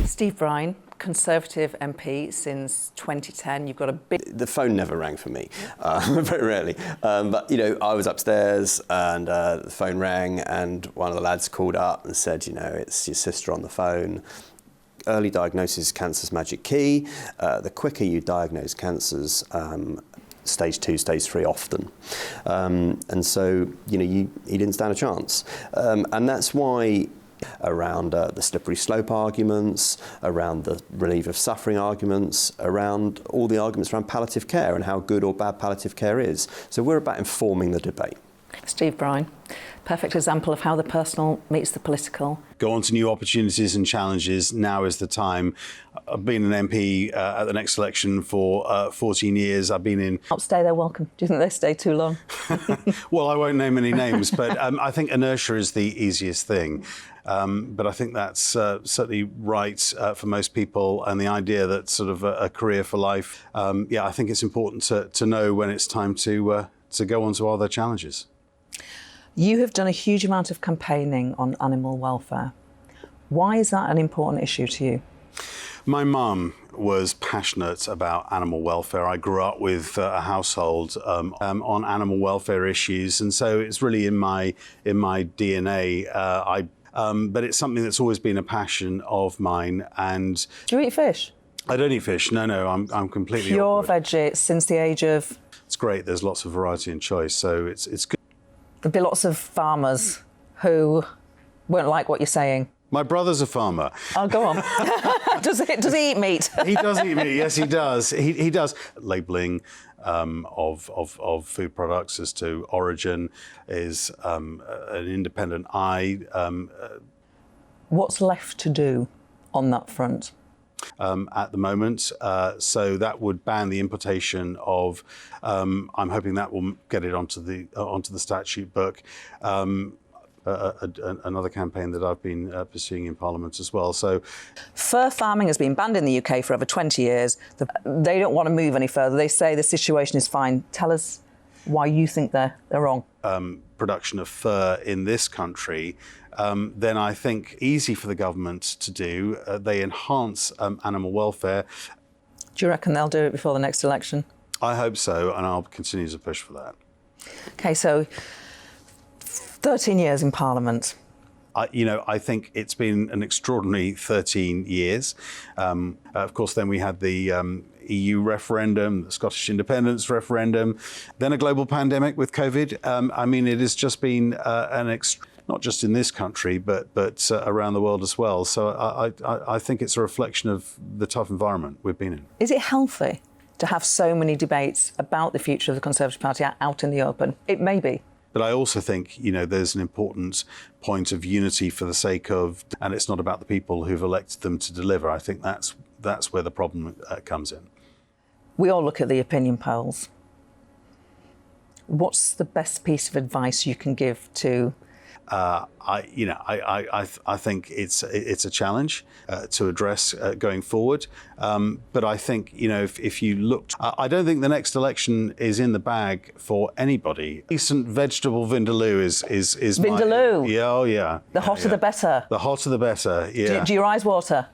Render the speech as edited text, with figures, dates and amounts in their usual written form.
Steve Brine, Conservative MP since 2010. You've got a big... The phone never rang for me, very rarely. But, you know, I was upstairs and the phone rang and one of the lads called up and said, you know, it's your sister on the phone. Early diagnosis is cancer's magic key. The quicker you diagnose cancers, stage 2, stage 3 often. And so, you know, he didn't stand a chance. And that's why around the slippery slope arguments, around the relief of suffering arguments, around all the arguments around palliative care and how good or bad palliative care is. So we're about informing the debate. Steve Brine, perfect example of how the personal meets the political. Go on to new opportunities and challenges. Now is the time. I've been an MP at the next election for 14 years. I've been in... I'll stay there, welcome. Do you think they stay too long? Well, I won't name any names, but I think inertia is the easiest thing. But I think that's certainly right for most people, and the idea that sort of a career for life, yeah, I think it's important to know when it's time to go on to other challenges. You have done a huge amount of campaigning on animal welfare. Why is that an important issue to you? My mum was passionate about animal welfare. I grew up with a household on animal welfare issues, and so it's really in my DNA. But it's something that's always been a passion of mine. And do you eat fish? I don't eat fish. No, I'm completely pure veggie since the age of. It's great. There's lots of variety and choice, so it's good. There'll be lots of farmers who won't like what you're saying. My brother's a farmer. Oh, go on. Does he eat meat? He does eat meat. Yes, he does. He does. Labelling of food products as to origin is an independent eye. What's left to do on that front? At the moment, so that would ban the importation of. I'm hoping that will get it onto the statute book. Another campaign that I've been pursuing in Parliament as well. So, fur farming has been banned in the UK for over 20 years. They don't want to move any further. They say the situation is fine. Tell us why you think they're wrong. Production of fur in this country, then I think easy for the government to do. They enhance animal welfare. Do you reckon they'll do it before the next election? I hope so, and I'll continue to push for that. OK, so 13 years in Parliament. I think it's been an extraordinary 13 years. Of course, then we had the EU referendum, the Scottish independence referendum, then a global pandemic with COVID. I mean, it has just been not just in this country, but around the world as well. So I think it's a reflection of the tough environment we've been in. Is it healthy to have so many debates about the future of the Conservative Party out in the open? It may be. But I also think, you know, there's an important point of unity for the sake of, and it's not about the people who've elected them to deliver. I think that's where the problem comes in. We all look at the opinion polls. What's the best piece of advice you can give to? I think it's a challenge to address going forward. But I think, you know, if you looked, I don't think the next election is in the bag for anybody. Decent vegetable vindaloo is Vindaloo? Yeah, oh yeah. The hotter the better. The hotter the better, yeah. Do your eyes water?